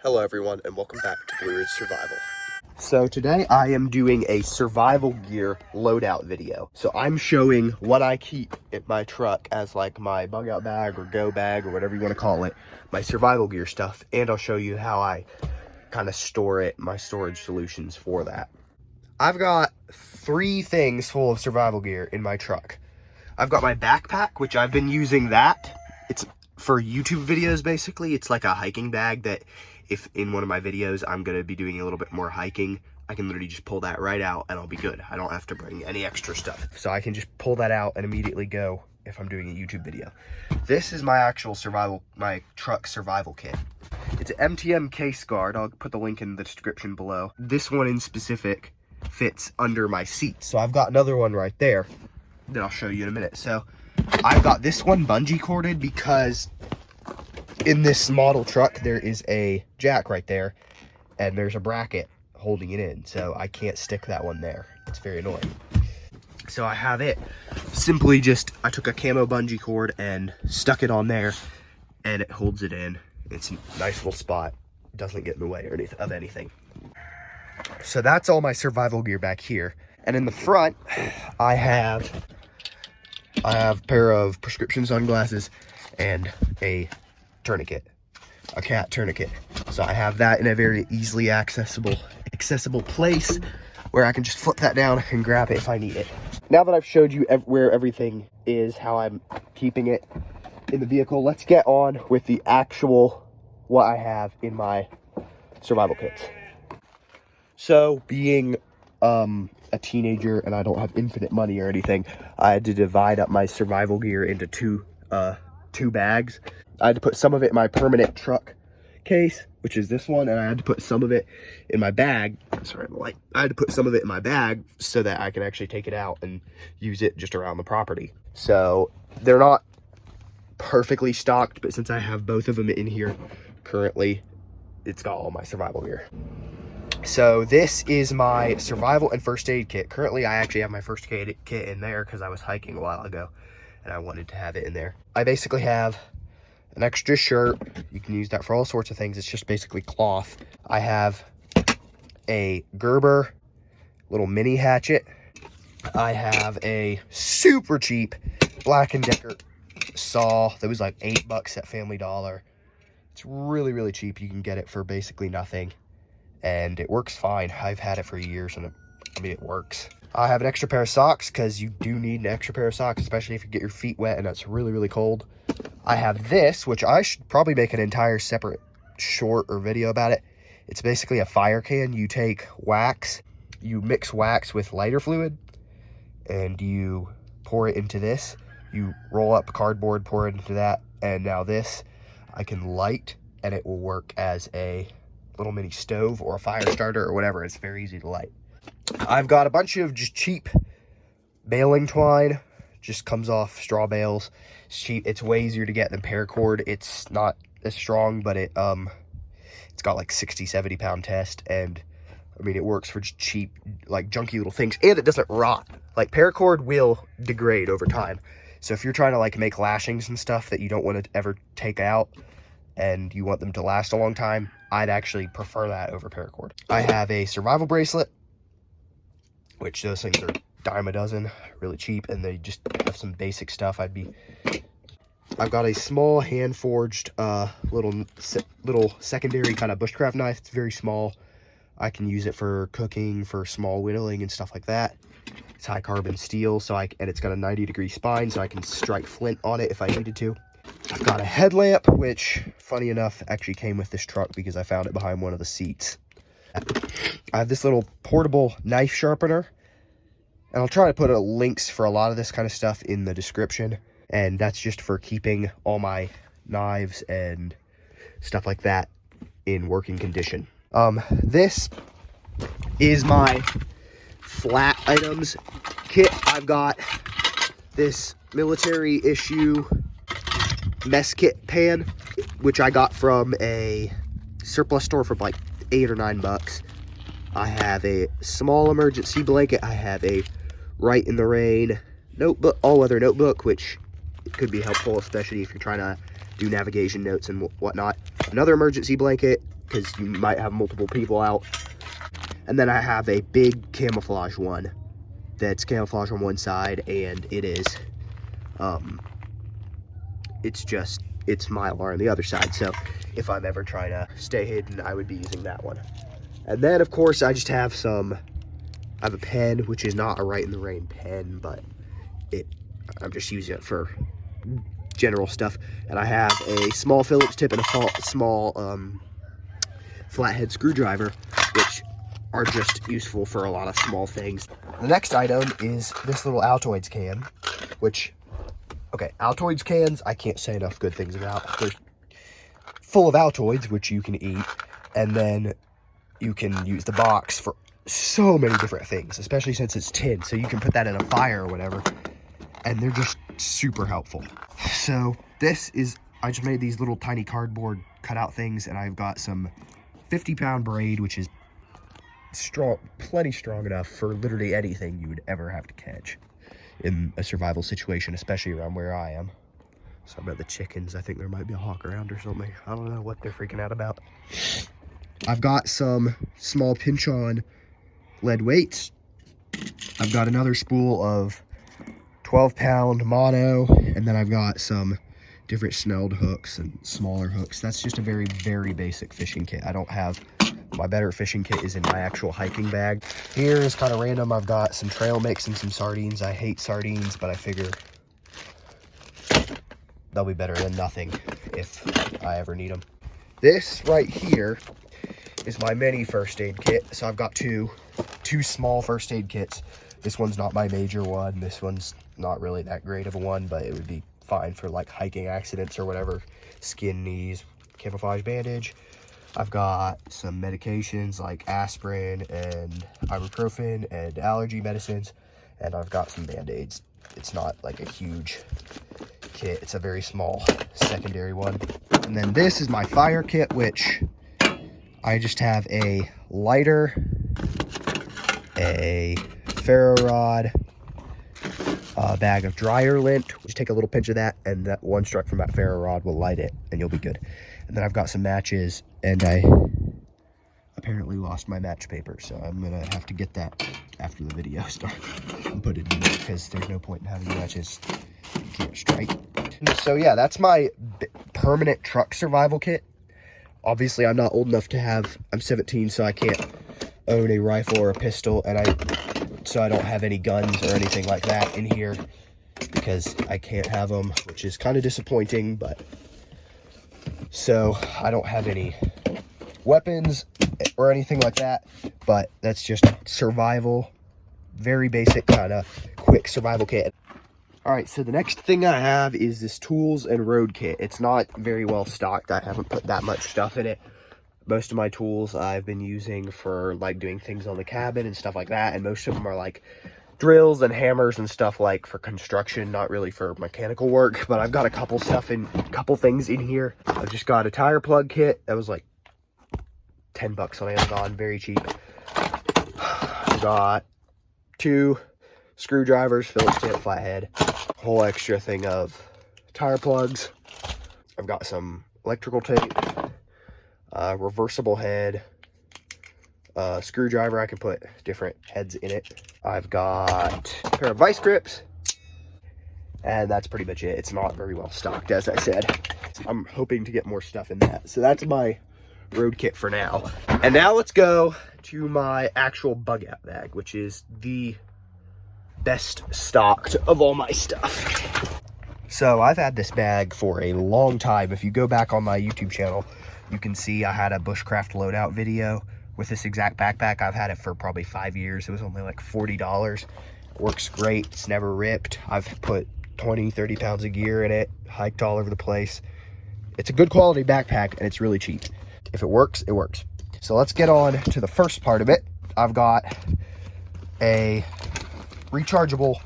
Hello everyone, and welcome back to Blue Ridge Survival. So today I am doing a survival gear loadout video. So I'm showing what I keep in my truck as like my bug out bag or go bag or whatever you want to call it, my survival gear stuff, and I'll show you how I kind of store it, my storage solutions for that. I've got 3 things full of survival gear in my truck. I've got my backpack, which I've been using that. It's for YouTube videos basically. It's like a hiking bag that if in one of my videos I'm going to be doing a little bit more hiking, I can literally just pull that right out and I'll be good. I don't have to bring any extra stuff. So I can just pull that out and immediately go if I'm doing a YouTube video. This is my actual my truck survival kit. It's an MTM case guard. I'll put the link in the description below. This one in specific fits under my seat. So I've got another one right there that I'll show you in a minute. So I've got this one bungee corded because in this model truck, there is a jack right there, and there's a bracket holding it in, so I can't stick that one there. It's very annoying. So I have it simply I took a camo bungee cord and stuck it on there, and it holds it in. It's a nice little spot. It doesn't get in the way or of anything. So that's all my survival gear back here. And in the front, I have a pair of prescription sunglasses and a tourniquet, a cat tourniquet. So I have that in a very easily accessible place where I can just flip that down and grab it if I need it. Now that I've showed you where everything is, how I'm keeping it in the vehicle, let's get on with the actual what I have in my survival kits. So being a teenager and I don't have infinite money or anything, I had to divide up my survival gear into two bags. I had to put some of it in my permanent truck case, which is this one, and I had to put some of it in my bag. Sorry, the light. I had to put some of it in my bag so that I can actually take it out and use it just around the property. So they're not perfectly stocked, but since I have both of them in here currently, it's got all my survival gear. So this is my survival and first aid kit. Currently, I actually have my first aid kit in there because I was hiking a while ago and I wanted to have it in there. I basically have an extra shirt. You can use that for all sorts of things. It's just basically cloth. I have a Gerber little mini hatchet. I have a super cheap Black & Decker saw that was like $8 at Family Dollar. It's really, really cheap. You can get it for basically nothing. And it works fine. I've had it for years and it works. I have an extra pair of socks because you do need an extra pair of socks, especially if you get your feet wet and it's really, really cold. I have this, which I should probably make an entire separate short or video about it. It's basically a fire can. You take wax, you mix wax with lighter fluid, and you pour it into this. You roll up cardboard, pour it into that, and now this I can light, and it will work as a little mini stove or a fire starter or whatever. It's very easy to light. I've got a bunch of just cheap baling twine. Just comes off straw bales. It's cheap. It's way easier to get than paracord. It's not as strong, but it's got like 60-70 pound test, and I mean it works for just cheap, like junky little things, and it doesn't rot. Like paracord will degrade over time, so if you're trying to like make lashings and stuff that you don't want to ever take out and you want them to last a long time, I'd actually prefer that over paracord. I have a survival bracelet, which those things are dime a dozen, really cheap, and they just have some basic stuff. I've got a small hand forged little secondary kind of bushcraft knife. It's very small. I can use it for cooking, for small whittling and stuff like that. It's high carbon steel, and it's got a 90-degree spine, so I can strike flint on it if I needed to. I've got a headlamp, which, funny enough, actually came with this truck because I found it behind one of the seats. I have this little portable knife sharpener, and I'll try to put links for a lot of this kind of stuff in the description, and that's just for keeping all my knives and stuff like that in working condition. This is my flat items kit. I've got this military issue mess kit pan, which I got from a surplus store for like $8 or $9. I have a small emergency blanket. I have a Right in the Rain notebook, all-weather notebook, which could be helpful, especially if you're trying to do navigation notes and whatnot. Another emergency blanket, because you might have multiple people out. And then I have a big camouflage one that's camouflage on one side, and it is, it's Mylar on the other side. So if I'm ever trying to stay hidden, I would be using that one. And then, of course, I just have I have a pen, which is not a Right in the Rain pen, but I'm just using it for general stuff. And I have a small Phillips tip and a small flathead screwdriver, which are just useful for a lot of small things. The next item is this little Altoids can, which, okay, Altoids cans, I can't say enough good things about. They're full of Altoids, which you can eat, and then you can use the box for so many different things, especially since it's tin, so you can put that in a fire or whatever, and they're just super helpful. So this is, I just made these little tiny cardboard cutout things, and I've got some 50-pound braid, which is strong, plenty strong enough for literally anything you would ever have to catch in a survival situation, especially around where I am. So about the chickens, I think there might be a hawk around or something. I don't know what they're freaking out about. I've got some small pinch-on lead weights. I've got another spool of 12-pound mono, and then I've got some different snelled hooks and smaller hooks. That's just a very, very basic fishing kit. I don't have, my better fishing kit is in my actual hiking bag. Here is kind of random. I've got some trail mix and some sardines. I hate sardines, but I figure they'll be better than nothing if I ever need them. This right here is my mini first aid kit. So I've got two small first aid kits. This one's not my major one. This one's not really that great of a one, but it would be fine for like hiking accidents or whatever. Skin knees, camouflage bandage. I've got some medications like aspirin and ibuprofen and allergy medicines, and I've got some band-aids. It's not like a huge kit. It's a very small secondary one. And then this is my fire kit, which I just have a lighter, a ferro rod, a bag of dryer lint. Just take a little pinch of that, and that one strike from that ferro rod will light it, and you'll be good. And then I've got some matches, and I apparently lost my match paper, so I'm gonna have to get that after the video starts and put it in there, because there's no point in having matches you can't strike. So yeah, that's my permanent truck survival kit. Obviously, I'm not old enough to have, I'm 17, so I can't own a rifle or a pistol, and so I don't have any guns or anything like that in here, because I can't have them, which is kind of disappointing, but so I don't have any weapons or anything like that, but that's just survival, very basic kind of quick survival kit. All right, so the next thing I have is this tools and road kit. It's not very well stocked. I haven't put that much stuff in it. Most of my tools I've been using for like doing things on the cabin and stuff like that, and most of them are like drills and hammers and stuff like for construction, not really for mechanical work. But I've got a couple things in here. I've just got a tire plug kit that was like 10 bucks on Amazon, very cheap. I've got 2 screwdrivers, Phillips tip, flathead, whole extra thing of tire plugs. I've got some electrical tape, reversible head, screwdriver. I can put different heads in it. I've got a pair of vice grips, and that's pretty much it. It's not very well stocked, as I said. I'm hoping to get more stuff in that. So that's my road kit for now. And now let's go to my actual bug out bag, which is the best stocked of all my stuff. So I've had this bag for a long time. If you go back on my YouTube channel, you can see I had a bushcraft loadout video with this exact backpack. I've had it for probably 5 years. It was only like $40. It works great. It's never ripped. I've put 20-30 pounds of gear in it, hiked all over the place. It's a good quality backpack, and it's really cheap. If it works, it works. So let's get on to the first part of it. I've got a rechargeable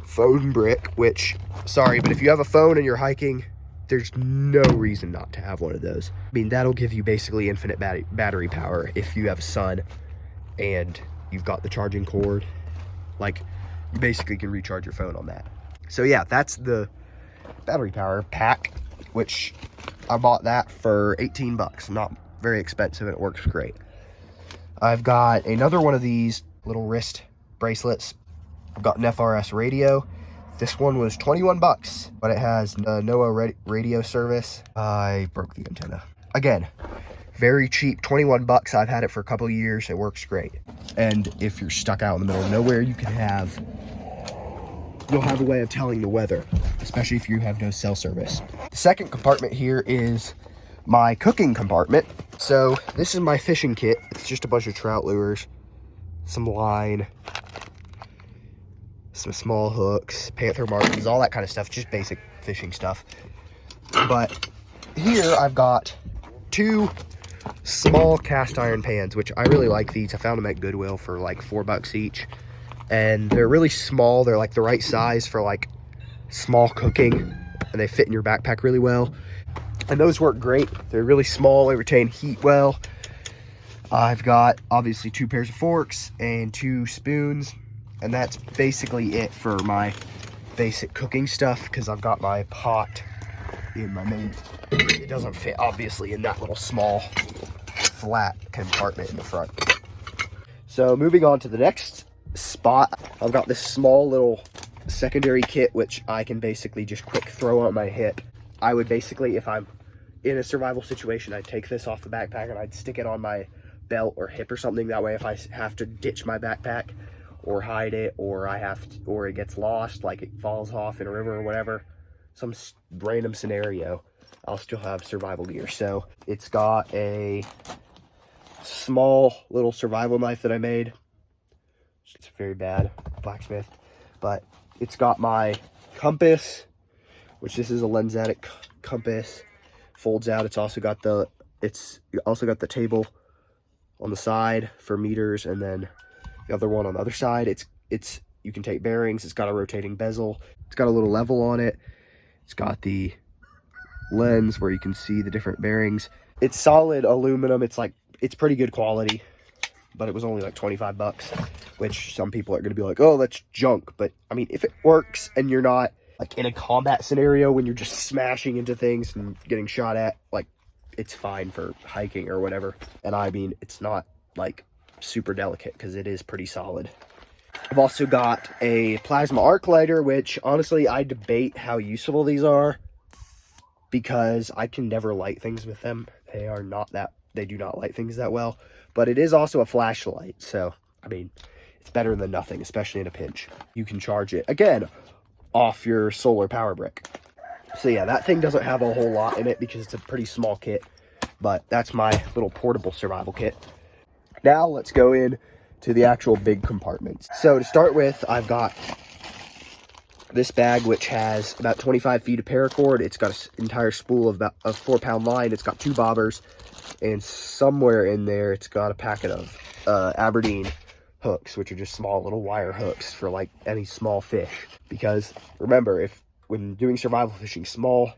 phone brick, which, sorry, but if you have a phone and you're hiking, there's no reason not to have one of those. I mean, that'll give you basically infinite battery power if you have a sun and you've got the charging cord. Like, you basically can recharge your phone on that. So yeah, that's the battery power pack, which I bought that for 18 bucks, not very expensive and it works great. I've got another one of these little wrist bracelets. I've got an FRS radio. This one was 21 bucks, but it has NOAA radio service. I broke the antenna. Again, very cheap, 21 bucks. I've had it for a couple of years. It works great. And if you're stuck out in the middle of nowhere, you'll have a way of telling the weather, especially if you have no cell service. The second compartment here is my cooking compartment. So this is my fishing kit. It's just a bunch of trout lures, some line, some small hooks, panther markings, all that kind of stuff, just basic fishing stuff. But here I've got 2 small cast iron pans, which I really like these. I found them at Goodwill for like 4 bucks each. And they're really small. They're like the right size for like small cooking, and they fit in your backpack really well. And those work great. They're really small, they retain heat well. I've got obviously 2 pairs of forks and 2 spoons, and that's basically it for my basic cooking stuff, because I've got my pot in my main. It doesn't fit obviously in that little small flat compartment in the front. So moving on to the next spot, I've got this small little secondary kit, which I can basically just quick throw on my hip. I would basically, if I'm in a survival situation, I'd take this off the backpack and I'd stick it on my belt or hip or something. That way, if I have to ditch my backpack or hide it, or or it gets lost, like it falls off in a river or whatever, some random scenario, I'll still have survival gear. So it's got a small little survival knife that I made. It's very bad, blacksmith, but it's got my compass, which this is a lensatic compass, folds out. It's also got the table on the side for meters, and then the other one on the other side. It's you can take bearings. It's got a rotating bezel. It's got a little level on it. It's got the lens where you can see the different bearings. It's solid aluminum. It's pretty good quality, but it was only like 25 bucks, which some people are going to be like, oh, that's junk. But I mean, if it works and you're not like in a combat scenario when you're just smashing into things and getting shot at, like, it's fine for hiking or whatever. And I mean, it's not like super delicate because it is pretty solid. I've also got a plasma arc lighter, which honestly I debate how useful these are, because I can never light things with them. They do not light things that well, but it is also a flashlight. So, I mean, it's better than nothing, especially in a pinch. You can charge it, again, off your solar power brick. So yeah, that thing doesn't have a whole lot in it because it's a pretty small kit, but that's my little portable survival kit. Now let's go in to the actual big compartments. So to start with, I've got this bag, which has about 25 feet of paracord. It's got an entire spool of about a 4-pound line. It's got 2 bobbers, and somewhere in there, it's got a packet of Aberdeen hooks, which are just small little wire hooks for like any small fish. Because remember, when doing survival fishing, small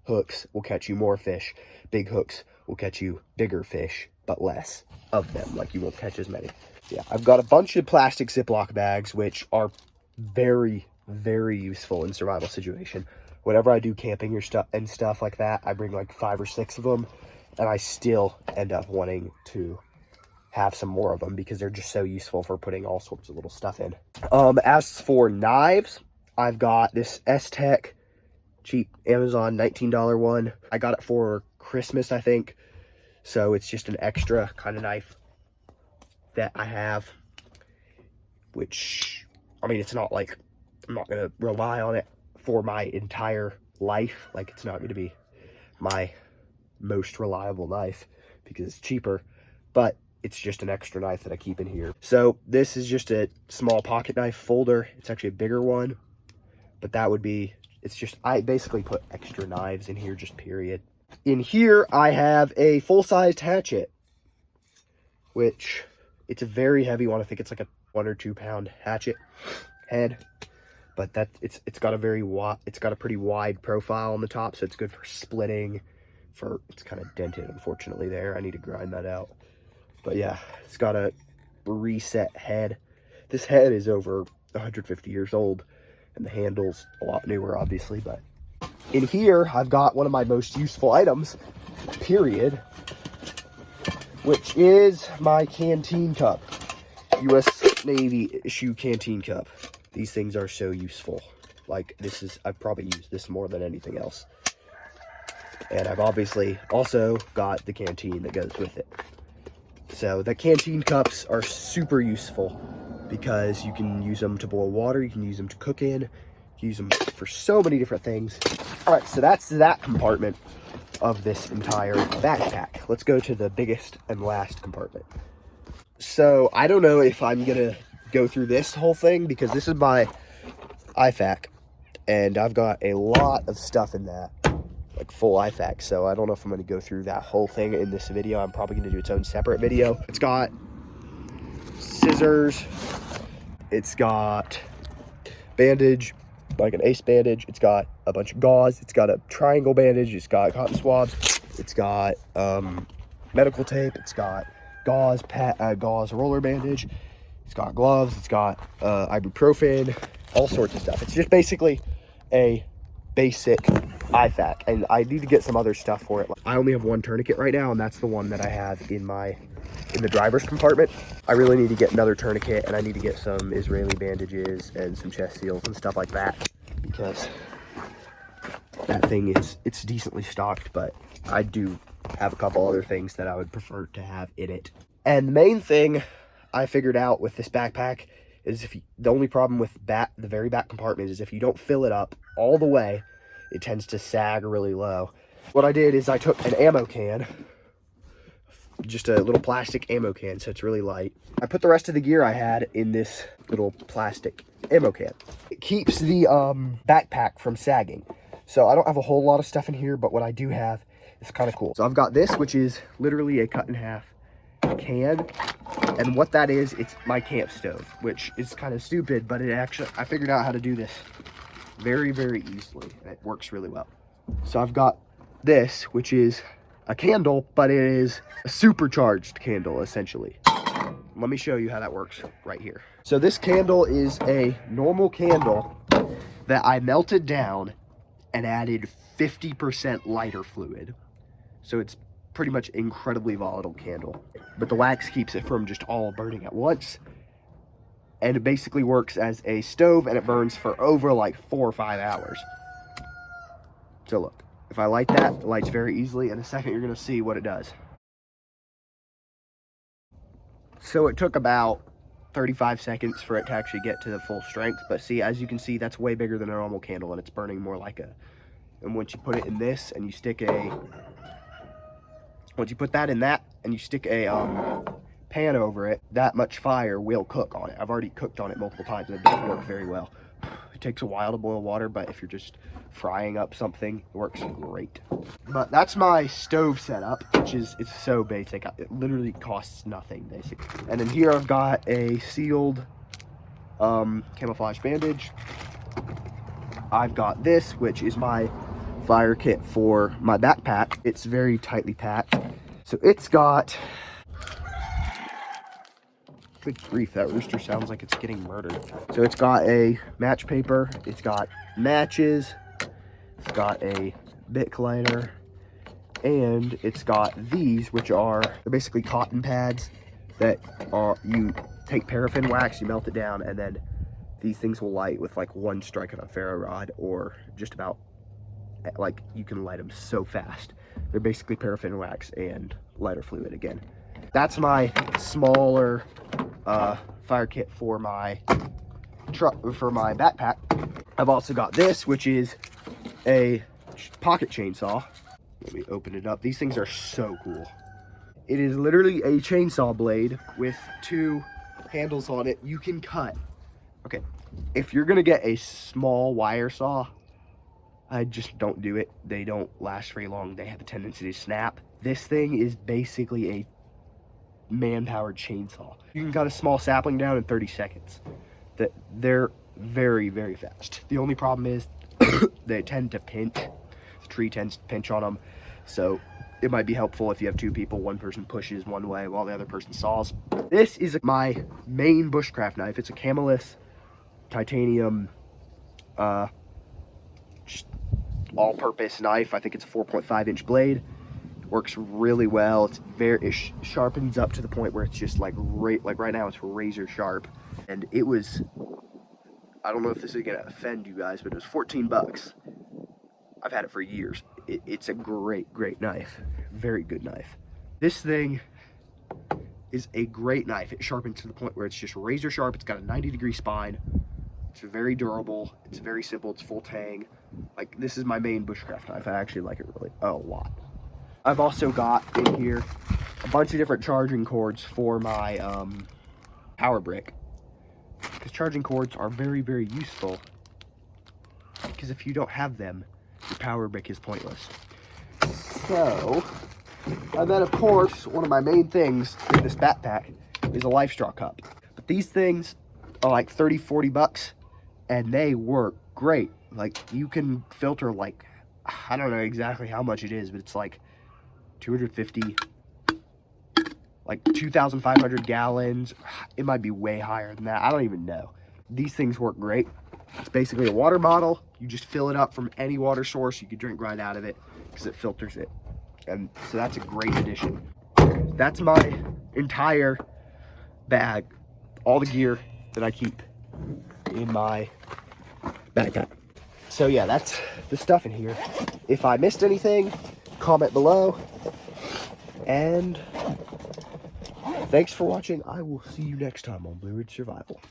hooks will catch you more fish. Big hooks will catch you bigger fish, but less of them. Like, you won't catch as many. Yeah, I've got a bunch of plastic Ziploc bags, which are very, very useful in survival situation. Whenever I do camping or stuff like that, I bring like 5 or 6 of them, and I still end up wanting to have some more of them because they're just so useful for putting all sorts of little stuff in. As for knives, I've got this S-Tech cheap Amazon $19 one. I got it for Christmas, I think. So it's just an extra kind of knife that I have, which, I mean, it's not like I'm not going to rely on it for my entire life. Like, it's not going to be my most reliable knife because it's cheaper, but it's just an extra knife that I keep in here. So this is just a small pocket knife folder. It's actually a bigger one, but I basically put extra knives in here, just period. In here, I have a full-sized hatchet, which it's a very heavy one. I think it's like a 1 or 2 pound hatchet head, but it's got a pretty wide profile on the top, so it's good for splitting. It's kind of dented, unfortunately, there. I need to grind that out. But yeah, it's got a reset head. This head is over 150 years old, and the handle's a lot newer, obviously. But in here, I've got one of my most useful items, period, which is my canteen cup. U.S. Navy issue canteen cup. These things are so useful. Like, I've probably used this more than anything else. And I've obviously also got the canteen that goes with it. So the canteen cups are super useful because you can use them to boil water, you can use them to cook in, you can use them for so many different things. All right, so that's that compartment of this entire backpack. Let's go to the biggest and last compartment. So I don't know if I'm gonna go through this whole thing because this is my IFAC and I've got a lot of stuff in that, like full IFAC. So I don't know if I'm gonna go through that whole thing in this video. I'm probably gonna do its own separate video. It's got scissors, it's got bandage, like an ace bandage, it's got a bunch of gauze, it's got a triangle bandage, it's got cotton swabs, it's got medical tape, it's got gauze roller bandage, it's got gloves, it's got ibuprofen, all sorts of stuff. It's just basically a basic IFAC, and I need to get some other stuff for it. I only have one tourniquet right now, and that's the one that I have in the driver's compartment. I really need to get another tourniquet, and I need to get some Israeli bandages and some chest seals and stuff like that, because that thing it's decently stocked, but I do have a couple other things that I would prefer to have in it. And the main thing I figured out with this backpack is the only problem with the very back compartment is if you don't fill it up all the way, it tends to sag really low. What I did is I took an ammo can, just a little plastic ammo can, so it's really light. I put the rest of the gear I had in this little plastic ammo can. It keeps the backpack from sagging. So I don't have a whole lot of stuff in here, but what I do have is kind of cool. So I've got this, which is literally a cut in half can, and what that is, it's my camp stove, which is kind of stupid, but I figured out how to do this very, very easily. It works really well. So I've got this, which is a candle, but it is a supercharged candle, essentially. Let me show you how that works right here. So this candle is a normal candle that I melted down and added 50% lighter fluid. So it's pretty much incredibly volatile candle, but the wax keeps it from just all burning at once. And it basically works as a stove, and it burns for over like 4 or 5 hours. So look, if I light that, it lights very easily. In a second, you're gonna see what it does. So it took about 35 seconds for it to actually get to the full strength, but see, as you can see, that's way bigger than a normal candle, and it's burning more like and once you put it in this and you stick once you put that in that and you stick a pan over it, that much fire will cook on it. I've already cooked on it multiple times and it does work very well. It takes a while to boil water, but if you're just frying up something, it works great. But that's my stove setup, it's so basic. It literally costs nothing, basically. And then here I've got a sealed camouflage bandage. I've got this, which is my fire kit for my backpack. It's very tightly packed. So it's got, good grief, that rooster sounds like it's getting murdered. So it's got a match paper, it's got matches, it's got a Bic lighter, and it's got these, which they're basically cotton pads that you take paraffin wax, you melt it down, and then these things will light with like one strike of a ferro rod, or just about, like, you can light them so fast. They're basically paraffin wax and lighter fluid again. That's my smaller fire kit for my backpack. I've also got this, which is a pocket chainsaw. Let me open it up. These things are so cool. It is literally a chainsaw blade with 2 handles on it. You can cut. Okay, if you're gonna get a small wire saw, I just don't do it. They don't last very long. They have a tendency to snap. This thing is basically a man-powered chainsaw. You can cut a small sapling down in 30 seconds. They're very, very fast. The only problem is they tend to pinch. The tree tends to pinch on them. So it might be helpful if you have 2 people. One person pushes one way while the other person saws. This is my main bushcraft knife. It's a Camelus titanium just all-purpose knife. I think it's a 4.5-inch blade. Works really well. It sharpens up to the point where it's just like right now it's razor sharp. And it was, I don't know if this is gonna offend you guys, but it was 14 bucks. I've had it for years. It's a great knife. Very good knife. This thing is a great knife. It sharpens to the point where it's just razor sharp. It's got a 90-degree spine. It's very durable. It's very simple. It's full tang. Like, this is my main bushcraft knife. I actually like it really a lot. I've also got in here a bunch of different charging cords for my power brick, because charging cords are very useful, because if you don't have them, your power brick is pointless. So, and then of course, one of my main things in this backpack is a life straw cup. But these things are like 30-40 bucks, and they work great. Like, you can filter, like, I don't know exactly how much it is, but it's like 250, like 2,500 gallons. It might be way higher than that. I don't even know. These things work great. It's basically a water bottle. You just fill it up from any water source. You can drink right out of it because it filters it. And so that's a great addition. That's my entire bag. All the gear that I keep in my backpack. So yeah, that's the stuff in here. If I missed anything, comment below. And thanks for watching. I will see you next time on Blue Ridge Survival.